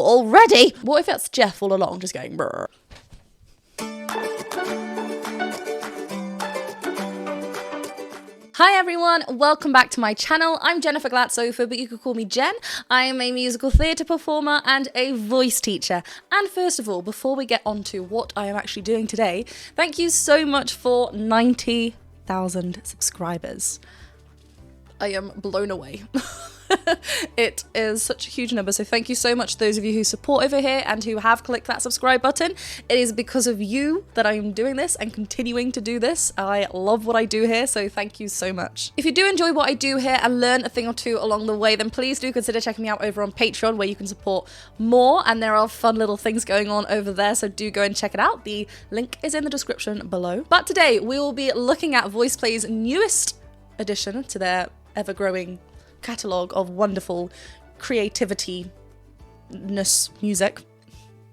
already. What if that's Jeff all along just going brr? Hi everyone, welcome back to my channel. I'm Jennifer Glatzhofer, but you could call me Jen. I am a musical theatre performer and a voice teacher. And first of all, before we get on to what I am actually doing today, thank you so much for 90,000 subscribers. I am blown away. It is such a huge number, so thank you so much to those of you who support over here and who have clicked that subscribe button. It is because of you that I am doing this and continuing to do this. I love what I do here, so thank you so much. If you do enjoy what I do here and learn a thing or two along the way, then please do consider checking me out over on Patreon, where you can support more, and there are fun little things going on over there, so do go and check it out. The link is in the description below. But today we will be looking at VoicePlay's newest addition to their ever-growing catalogue of wonderful creativity-ness music.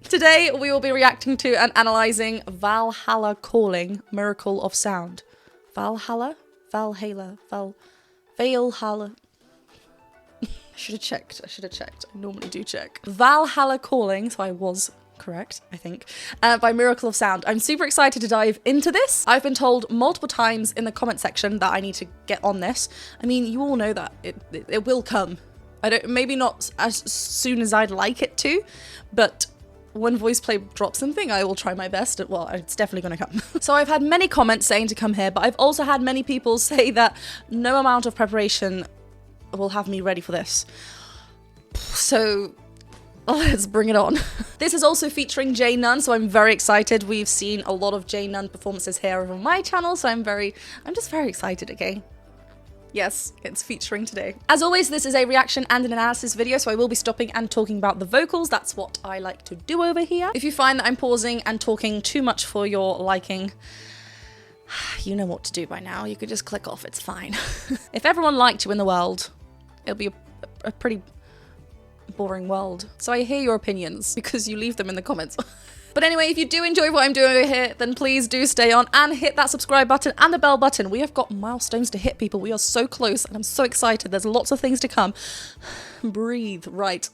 Today we will be reacting to and analysing Valhalla Calling, Miracle of Sound. Valhalla? Valhalla? Valhalla. I should have checked. I normally do check. Valhalla Calling, so I was correct, I think, by Miracle of Sound. I'm super excited to dive into this. I've been told multiple times in the comment section that I need to get on this. I mean, you all know that it will come. Maybe not as soon as I'd like it to, but when VoicePlay drops something, I will try my best. Well, it's definitely going to come. So I've had many comments saying to come here, but I've also had many people say that no amount of preparation will have me ready for this. So let's bring it on. This is also featuring J.NONE, so I'm very excited. We've seen a lot of J.NONE performances here over my channel, so I'm just very excited, okay? Yes, it's featuring today. As always, this is a reaction and an analysis video, so I will be stopping and talking about the vocals. That's what I like to do over here. If you find that I'm pausing and talking too much for your liking, you know what to do by now. You could just click off, it's fine. If everyone liked you in the world, it'll be a pretty boring world. So I hear your opinions because you leave them in the comments. But anyway, if you do enjoy what I'm doing over here, then please do stay on and hit that subscribe button and the bell button. We have got milestones to hit, people. We are so close and I'm so excited. There's lots of things to come. Breathe. Right.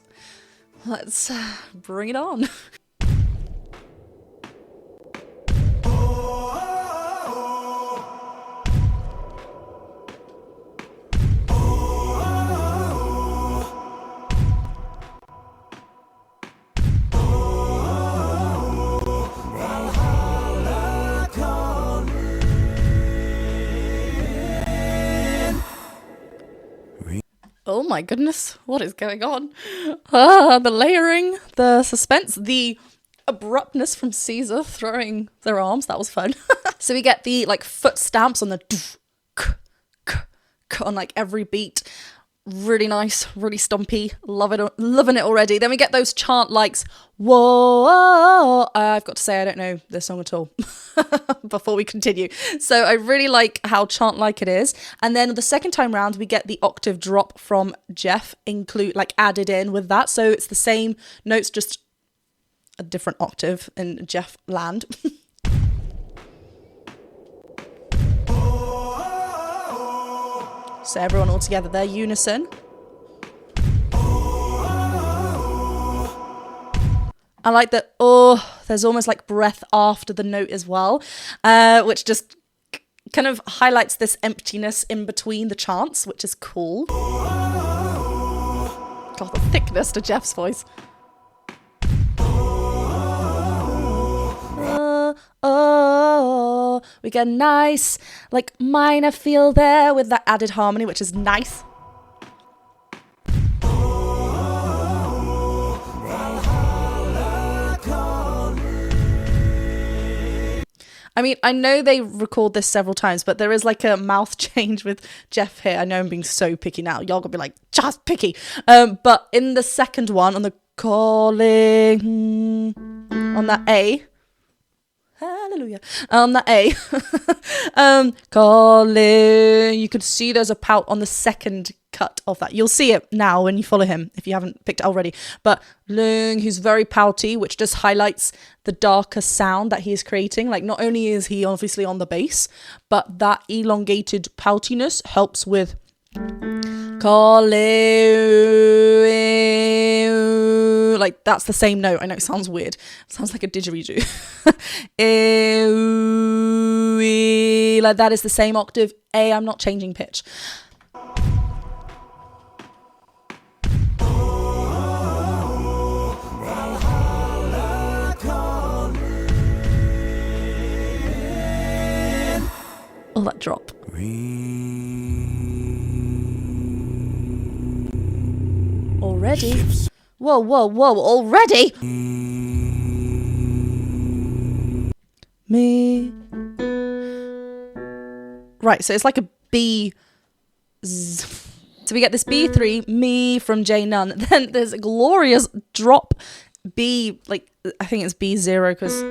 Let's bring it on. Oh my goodness, what is going on? The layering, the suspense, the abruptness from Caesar throwing their arms, that was fun. So we get the like foot stamps on the on like every beat. Really nice, really stompy, loving it already. Then we get those chant likes, whoa, I've got to say I don't know this song at all before we continue. So I really like how chant like it is. And then the second time round we get the octave drop from Jeff added in with that. So it's the same notes, just a different octave in Jeff land. So everyone all together there, unison. I like that, there's almost like breath after the note as well, which just kind of highlights this emptiness in between the chants, which is cool. God, the thickness to Jeff's voice. We get a nice, like, minor feel there with that added harmony, which is nice. I mean, I know they record this several times, but there is like a mouth change with Jeff here. I know I'm being so picky now. Y'all gonna be like, just picky. But in the second one, on the calling, on that A, hallelujah, on that A, calling, you could see there's a pout on the second cut of that. You'll see it now when you follow him, if you haven't picked it already. But Lung, who's very pouty, which just highlights the darker sound that he is creating. Like, not only is he obviously on the bass, but that elongated poutiness helps with calling, like that's the same note. I know it sounds weird. It sounds like a didgeridoo. Like that is the same octave. I'm not changing pitch. Oh, that drop. Already? Whoa, whoa, whoa, already? Me. Right, so it's like a B. So we get this B3, me from J.NONE. Then there's a glorious drop B, like, I think it's B0 because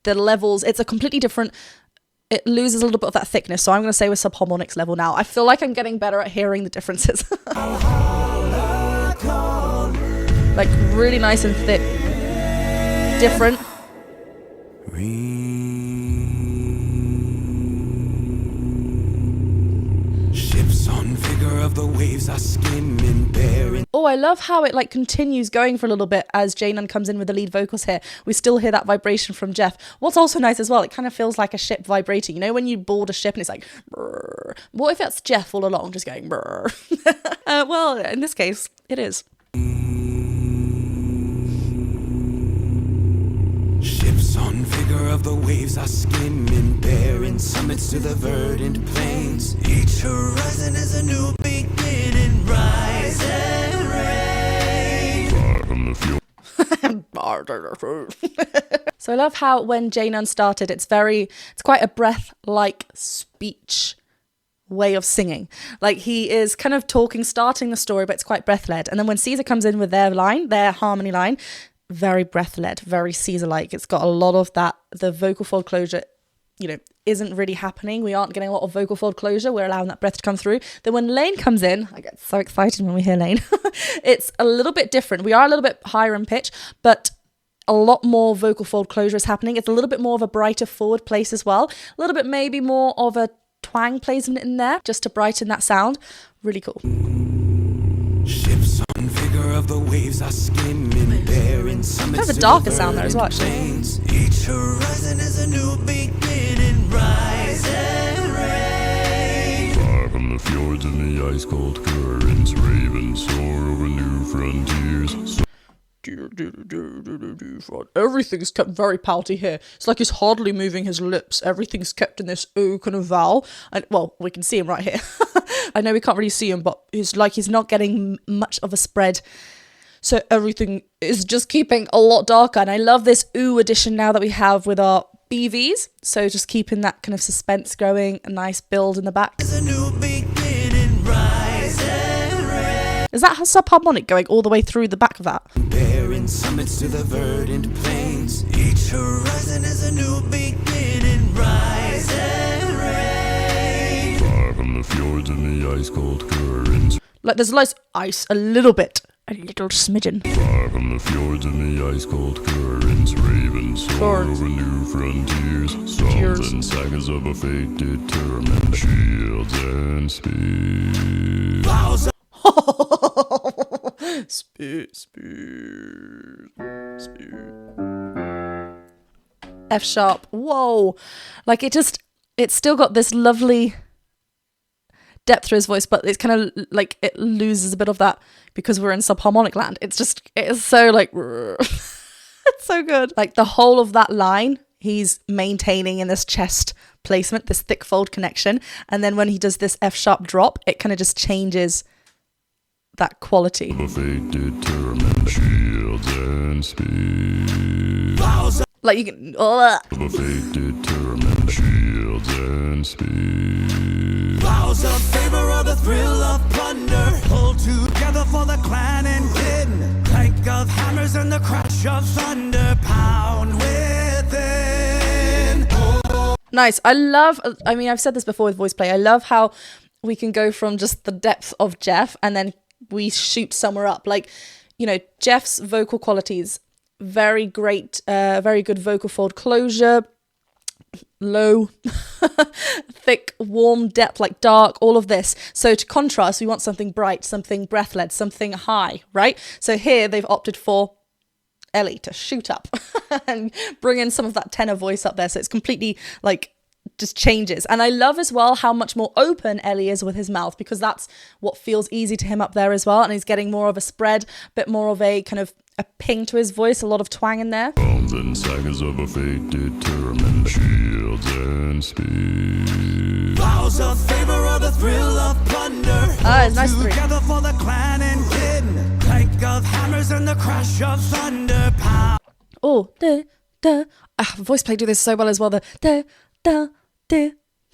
the levels, it's a completely different, it loses a little bit of that thickness. So I'm going to say we're subharmonics level now. I feel like I'm getting better at hearing the differences. Like really nice and thick. Different. Ships on vigor of the waves are skimming bearing. Oh, I love how it like continues going for a little bit as J.NONE comes in with the lead vocals here. We still hear that vibration from Jeff. What's also nice as well, it kind of feels like a ship vibrating. You know when you board a ship and it's like, brrr. What if that's Jeff all along just going, brrr? Well, in this case, it is. Ships on vigor of the waves are skimming, bearing summits to the verdant plains. Each horizon is a new beginning, rise and reign. Far from the fuel. So I love how when J.NONE started, it's quite a breath-like speech way of singing. Like he is kind of talking, starting the story, but it's quite breath-led. And then when Caesar comes in with their harmony line, very breath-led, very Caesar-like. It's got a lot of that, the vocal fold closure, you know, isn't really happening. We aren't getting a lot of vocal fold closure. We're allowing that breath to come through. Then when Lane comes in, I get so excited when we hear Lane. It's a little bit different. We are a little bit higher in pitch, but a lot more vocal fold closure is happening. It's a little bit more of a brighter forward place as well. A little bit maybe more of a twang placement in there just to brighten that sound. Really cool. Ships on vigor of the waves are skimming, bearing summits. Kind of a darker sound there as well, actually. Each horizon is a new beginning, rise and reign. Far from the fjords and the ice-cold currents, ravens soar over new frontiers. Everything's kept very pouty here. It's like he's hardly moving his lips. Everything's kept in this ooh kind of vowel. And well, we can see him right here. I know we can't really see him, but it's like he's not getting much of a spread. So everything is just keeping a lot darker. And I love this ooh addition now that we have with our BVs. So just keeping that kind of suspense going, a nice build in the back. Is a new beginning, rise and reign. Is that subharmonic going all the way through the back of that? Bearing summits to the verdant plains. Each horizon is a new beginning, rise and reign. Far from the fjords and the ice-cold currents. Like there's less ice, a little bit. A little smidgen. Far from the fjords and the ice-cold currents, ravens soar over new frontiers. Songs and sagas of a fate determined, shields and spears. F sharp. Whoa. Like it's still got this lovely depth to his voice, but it's kind of like it loses a bit of that because we're in subharmonic land. It is so like it's so good. Like the whole of that line he's maintaining in this chest placement, this thick fold connection, and then when he does this F sharp drop, it kind of just changes that quality. Like you can Vows of favor or the thrill of plunder, pulled together for the clan and kin. Clank of hammers and the crash of thunder, pound within. Nice. I mean, I've said this before with VoicePlay. I love how we can go from just the depth of Jeff and then we shoot somewhere up. Like, you know, Jeff's vocal qualities, very great, very good vocal fold closure, low, thick, warm, depth, like dark, all of this. So to contrast, we want something bright, something breath-led, something high, right? So here they've opted for Ellie to shoot up and bring in some of that tenor voice up there. So it's completely like just changes. And I love as well how much more open Ellie is with his mouth, because that's what feels easy to him up there as well. And he's getting more of a spread, bit more of a kind of a ping to his voice, a lot of twang in there. And sagas of a fate determined shields and speed. Vows of favor or the thrill of plunder. It's nice three. Together for the clan and kin. Clank of hammers and the crash of thunder. Pow. Oh, VoicePlay do this so well as well. The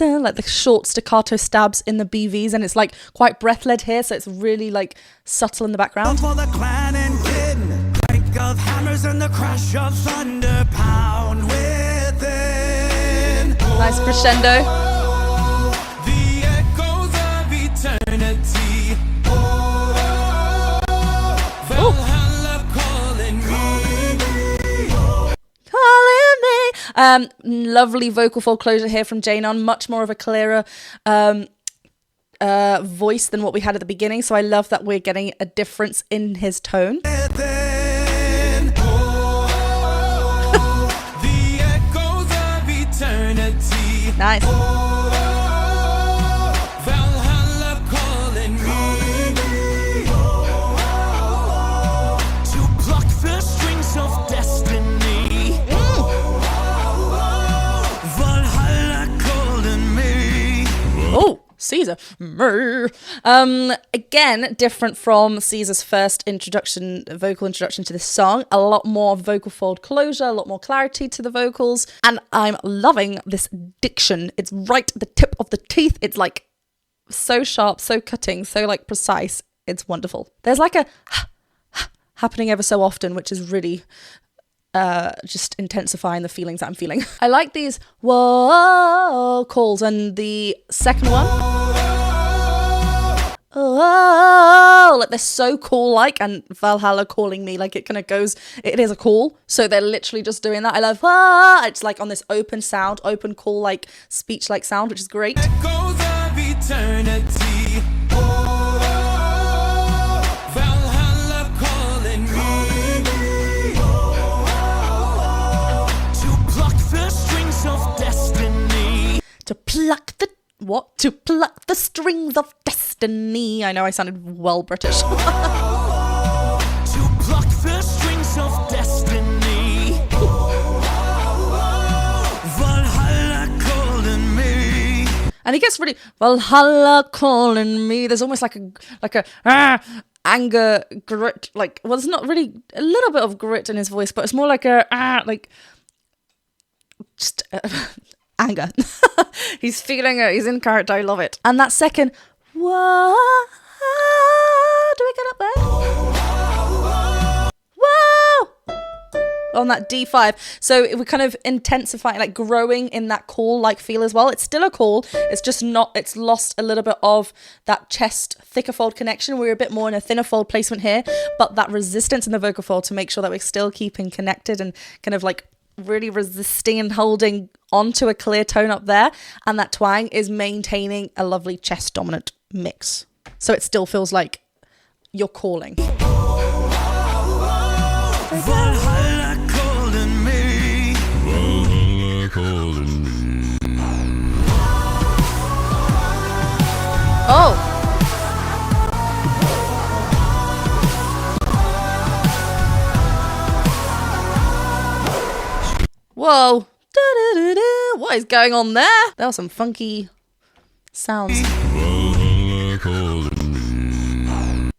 like the short staccato stabs in the BVs, and it's like quite breath-led here, so it's really like subtle in the background. For the clan and kin. Clank of hammers and the crash of thunder. Pound within. Nice crescendo. The echoes of eternity. Valhalla calling me. Lovely vocal fold closure here from J.NONE, much more of a clearer voice than what we had at the beginning. So I love that we're getting a difference in his tone. Within. The echoes of eternity. Nice. Valhalla calling me. To pluck the strings of destiny. Valhalla calling me. Oh, Caesar. Again, different from Caesar's first vocal introduction to this song. A lot more vocal fold closure, a lot more clarity to the vocals. And I'm loving this diction. It's right at the tip of the teeth. It's like so sharp, so cutting, so like precise. It's wonderful. There's like a happening ever so often, which is really just intensifying the feelings that I'm feeling. I like these whoa calls, and the second one, oh, like they're so cool, like, and Valhalla calling me, like it kind of goes, it is a call, so they're literally just doing that. I love it's like on this open sound, open call, like speech like sound, which is great. Echoes of eternity. Valhalla calling me. To pluck the strings of destiny. To pluck the what? To pluck the strings of destiny. I know I sounded well British. To pluck the strings of destiny. Valhalla calling me. And he gets really Valhalla calling me. There's almost like a anger, grit, like, well, it's not really, a little bit of grit in his voice, but it's more like a like just anger. He's feeling it. He's in character. I love it. And that second, whoa, do we get up there? Whoa, on that D5. So we're kind of intensifying, like growing in that call-like feel as well. It's still a call. It's just not, it's lost a little bit of that chest thicker fold connection. We're a bit more in a thinner fold placement here, but that resistance in the vocal fold to make sure that we're still keeping connected and kind of like really resisting and holding onto a clear tone up there, and that twang is maintaining a lovely chest dominant mix, so it still feels like you're calling. Valhalla calling me. Valhalla calling me. Oh, whoa, da-da-da-da. What is going on there? There are some funky sounds. Valhalla calling me.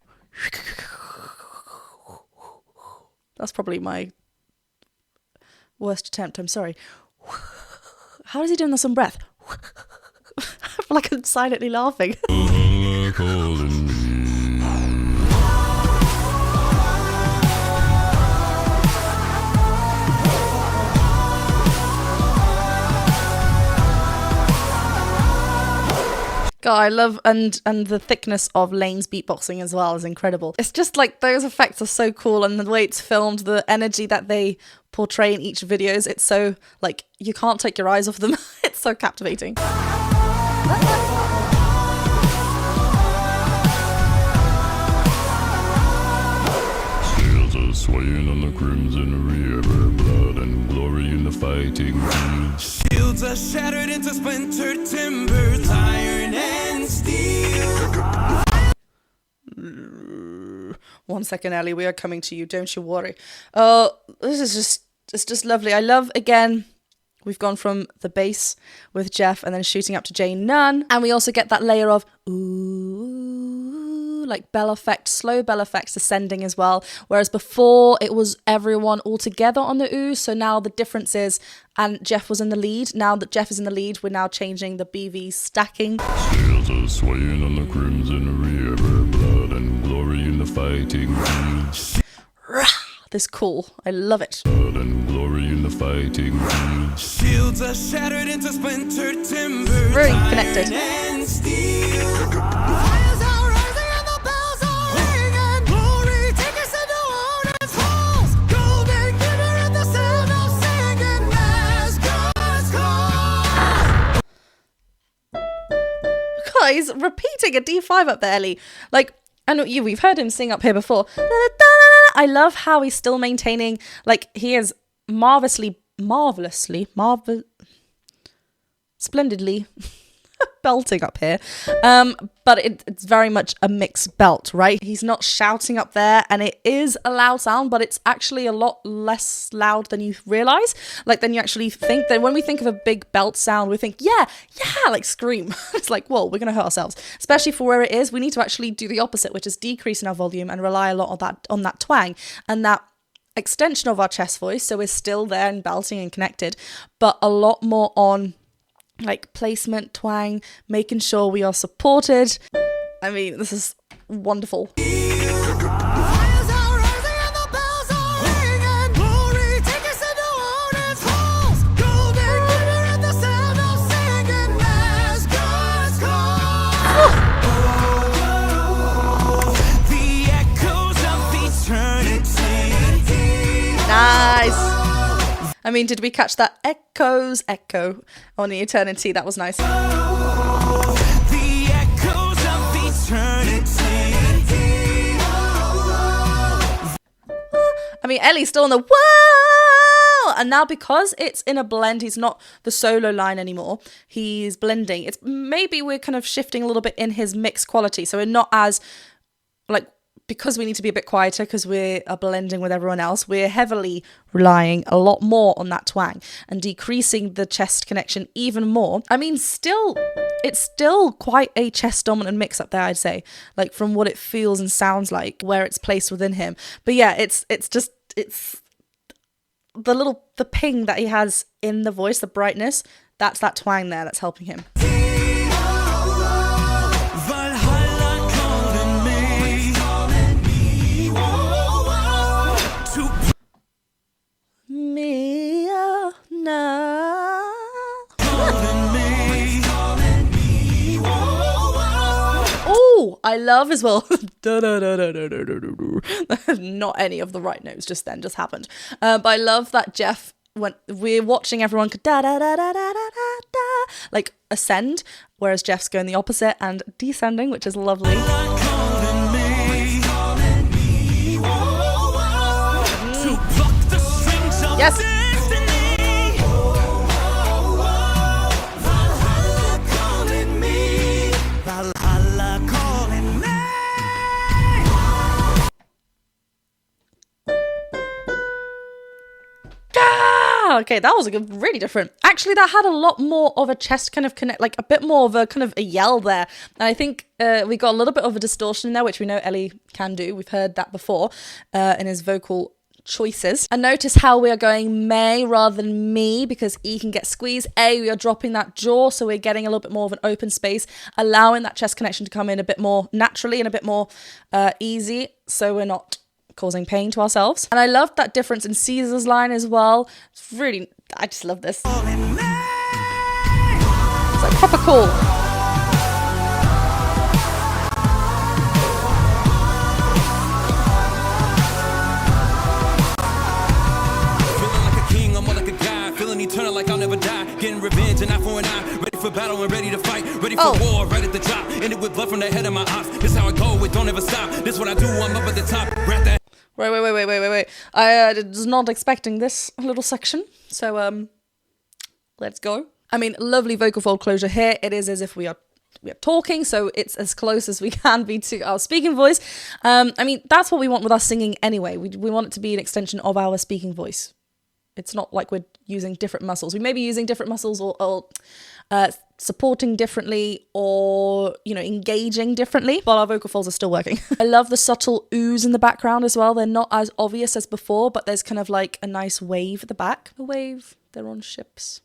That's probably my worst attempt. I'm sorry. How is he doing this on breath? I feel like I'm silently laughing. Valhalla calling me. God, I love, and the thickness of Lane's beatboxing as well is incredible. It's just like those effects are so cool, and the way it's filmed, the energy that they portray in each videos, it's so like you can't take your eyes off them. It's so captivating. Shields are swaying on the crimson river, blood and glory in the fighting field. Shields are shattered into splintered timbers, iron and steel. 1 second, Ellie, we are coming to you, don't you worry. Oh, this is it's just lovely. I love, again, we've gone from the bass with Jeff and then shooting up to J.NONE, and we also get that layer of ooh, like bell effect, slow bell effects ascending as well, whereas before it was everyone all together on the ooh. So now the difference is, and Jeff was in the lead, now that Jeff is in the lead, we're now changing the BV stacking. Shields are swaying on the crimson river, blood and glory in the fighting field. This cool, I love it. Blood and glory in the fighting field. Shields are shattered into splintered timbers, Very connected. iron and steel. Fires are rising and the bells are ringing. Glory, take us into own its halls. Golden glitter and the sound of singing. Mascots call. Guys, repeating a D5 up there, Ellie. Like, I know we've heard him sing up here before. I love how he's still maintaining, like, he is splendidly belting up here. But it's very much a mixed belt, right? He's not shouting up there, and it is a loud sound, but it's actually a lot less loud than you realize, like than you actually think. Then when we think of a big belt sound, we think, yeah, like scream. It's like, whoa, we're gonna hurt ourselves. Especially for where it is, we need to actually do the opposite, which is decreasing our volume and rely a lot on that twang and that extension of our chest voice. So we're still there and belting and connected, but a lot more on like placement, twang, making sure we are supported. I mean, this is wonderful. Fires are rising and the bells are ringing. Glory, take us into own its halls. Golden glitter and the sound of singing. Mascots call. The echoes of eternity. Nice. I mean, did we catch that echo on the eternity? That was nice. The echoes of eternity. I mean, Ellie's still on the wow, and now because it's in a blend, he's not the solo line anymore. He's blending. It's maybe we're kind of shifting a little bit in his mix quality, so we're not as like, because we need to be a bit quieter because we are blending with everyone else, we're heavily relying a lot more on that twang and decreasing the chest connection even more. I mean, it's still quite a chest dominant mix up there, I'd say, like from what it feels and sounds like, where it's placed within him. But yeah, it's the ping that he has in the voice, the brightness, that's that twang there that's helping him. Valhalla calling me. Mia, na. Oh, I love as well. Not any of the right notes just happened. But I love that Jeff, when we're watching everyone like ascend, whereas Jeff's going the opposite and descending, which is lovely. Yes. Valhalla calling me. Okay, that was really different. Actually, that had a lot more of a chest kind of connect, like a bit more of a kind of a yell there. And I think we got a little bit of a distortion in there, which we know Ellie can do. We've heard that before in his vocal choices. And notice how we are going may rather than me, because E can get squeezed. We are dropping that jaw, so we're getting a little bit more of an open space, allowing that chest connection to come in a bit more naturally and a bit more easy, so we're not causing pain to ourselves. And I love that difference in Caesar's line as well. It's really, I just love this. It's like proper cool. Getting revenge and eye for an eye. Ready for battle and ready to fight. Ready for war right at the top. Ended with blood from the head of my ops. This how I go, it don't ever stop. This what I do, I'm up at the top. Grab that. Wait. I was not expecting this little section. So, let's go. I mean, lovely vocal fold closure here. It is as if we are talking, so it's as close as we can be to our speaking voice. I mean, that's what we want with our singing anyway. We want it to be an extension of our speaking voice. It's not like we're using different muscles. We may be using different muscles or supporting differently or, you know, engaging differently, but our vocal folds are still working. I love the subtle oohs in the background as well. They're not as obvious as before, but there's kind of like a nice wave at the back. A wave, they're on ships.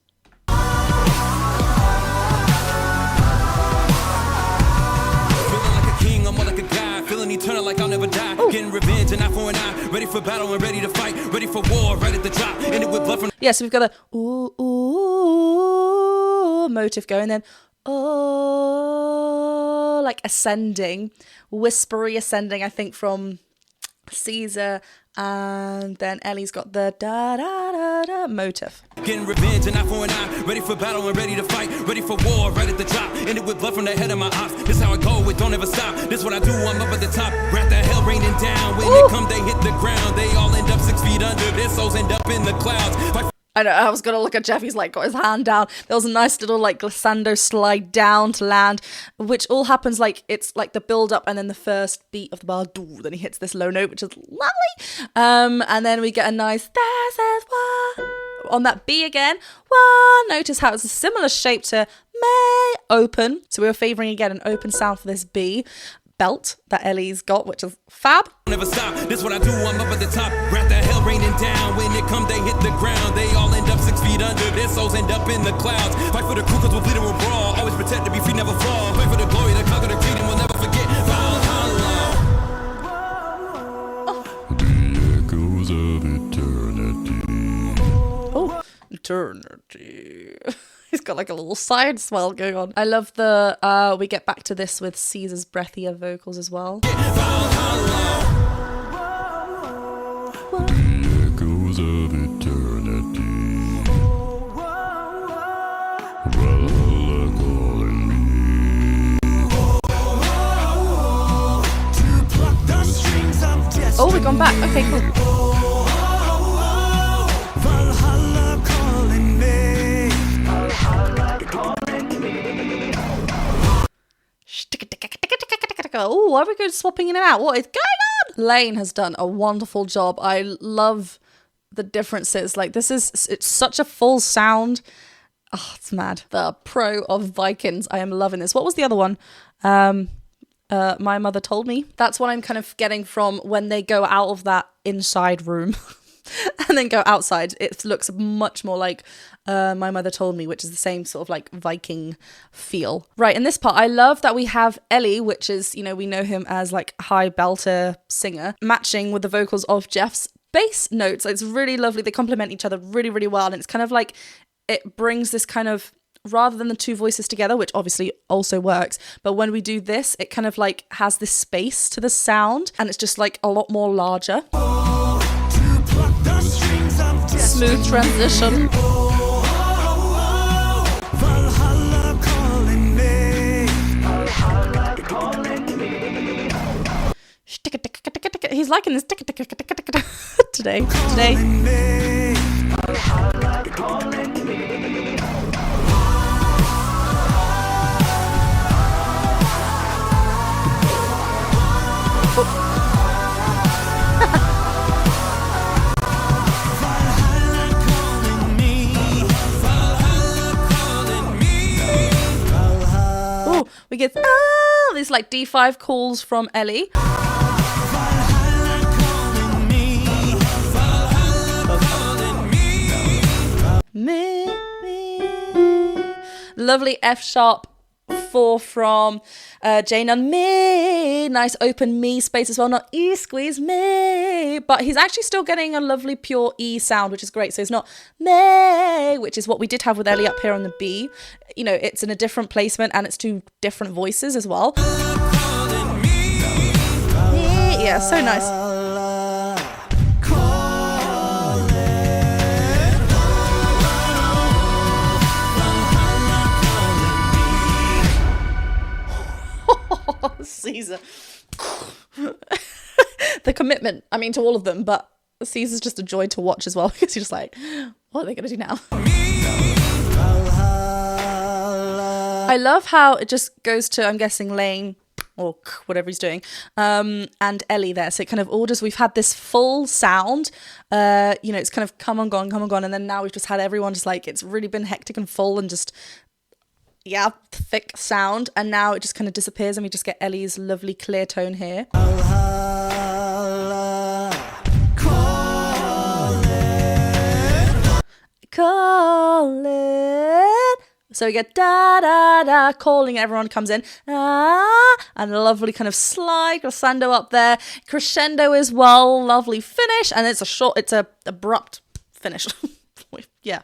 I'm more like a guy, feeling eternal like I'll never die. Getting revenge and eye for an eye. Ready for battle and ready to fight. Ready for war right at the top. Ended with blood from... Yeah, so we've got a ooh motive going, then oh, like ascending, whispery ascending, I think from Caesar, and then Ellie's got the da-da-da-da motive. Getting revenge and eye for an eye. Ready for battle and ready to fight. Ready for war right at the top. Ended with blood from the head of my ops. This how I go, it don't ever stop. This what I do, I'm up at the top. Wrap the hell raining down. When they come, they hit the ground. They all end up 6 feet under. Their souls end up in the clouds. I know, I was gonna look at Jeff, he's like got his hand down. There was a nice little like glissando slide down to land, which all happens like it's like the build up and then the first beat of the bar, then he hits this low note, which is lovely. And then we get a nice on that B again. Notice how it's a similar shape to May open. So we were favouring again an open sound for this B belt that Ellie's got, which is fab. Never stop. This what I do, I'm up at the top. Wrap the hell raining down. When it come, they hit the ground. They all end up 6 feet under. Their souls end up in the clouds. Fight for the crew cause we'll bleed and we'll brawl. Always protect to be free, never fall. Fight for the glory, the conquer, the greed, and we'll never forget. Valhalla. The echoes of eternity. Oh, eternity. He's got like a little side swell going on. I love the, we get back to this with Caesar's breathier vocals as well. The echoes of eternity. Valhalla calling me. Oh, we've gone back. Okay, cool. Valhalla calling me. Oh, why are we good swapping in and out? What is going on? Lane has done a wonderful job. I love the differences. Like it's such a full sound. Oh, it's mad. The pro of Vikings. I am loving this. What was the other one? My Mother Told Me. That's what I'm kind of getting from when they go out of that inside room. And then go outside. It looks much more like My Mother Told Me, which is the same sort of like Viking feel. Right, in this part, I love that we have Ellie, which is, you know, we know him as like high belter singer, matching with the vocals of Jeff's bass notes. It's really lovely. They complement each other really, really well. And it's kind of like, it brings this kind of, rather than the two voices together, which obviously also works, but when we do this, it kind of like has this space to the sound and it's just like a lot more larger. Smooth transition. Valhalla calling me. He's liking this today. We get these like D5 calls from Ellie. Me. Lovely F sharp 4 from J.NONE. Me. Nice open me space as well. Not E squeeze me. But he's actually still getting a lovely pure E sound, which is great. So it's not me, which is what we did have with Ellie up here on the B. You know, it's in a different placement and it's two different voices as well. Yeah, so nice. Caesar. The commitment, I mean, to all of them, but Caesar's just a joy to watch as well, because you're just like, what are they going to do now? I love how it just goes to, I'm guessing, Lane, or whatever he's doing, and Ellie there. So it kind of orders, we've had this full sound, you know, it's kind of come and gone, and then now we've just had everyone just like, it's really been hectic and full and just, yeah, thick sound, and now it just kind of disappears and we just get Ellie's lovely clear tone here. Calling. So we get da da da, calling, everyone comes in, and a lovely kind of slide, glissando up there, crescendo as well, lovely finish, and it's a abrupt finish. Yeah.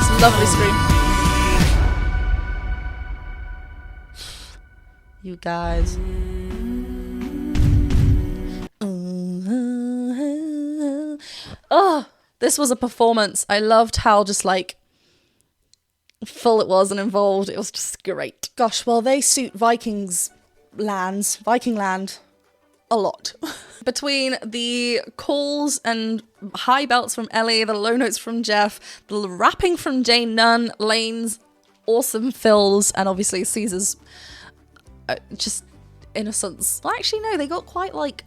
It's a lovely scream. You guys. Oh, this was a performance. I loved how just like full it was and involved. It was just great. Gosh, well, they suit Viking land a lot. Between the calls and high belts from Ellie, the low notes from Jeff, the rapping from J.NONE, Lane's awesome fills, and obviously Caesar's just innocence. Well, actually, no, they got quite like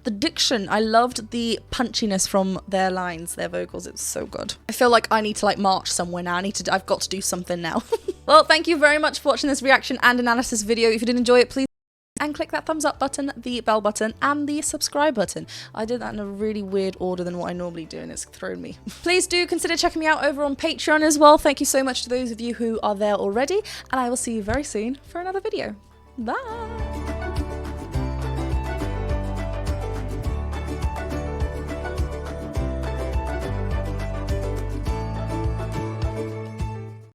the diction. I loved the punchiness from their lines, their vocals. It's so good. I feel like I need to like march somewhere now. I've got to do something now. Well, thank you very much for watching this reaction and analysis video. If you did enjoy it, please and click that thumbs up button, the bell button, and the subscribe button. I did that in a really weird order than what I normally do, and it's thrown me. Please do consider checking me out over on Patreon as well. Thank you so much to those of you who are there already, and I will see you very soon for another video. Bye!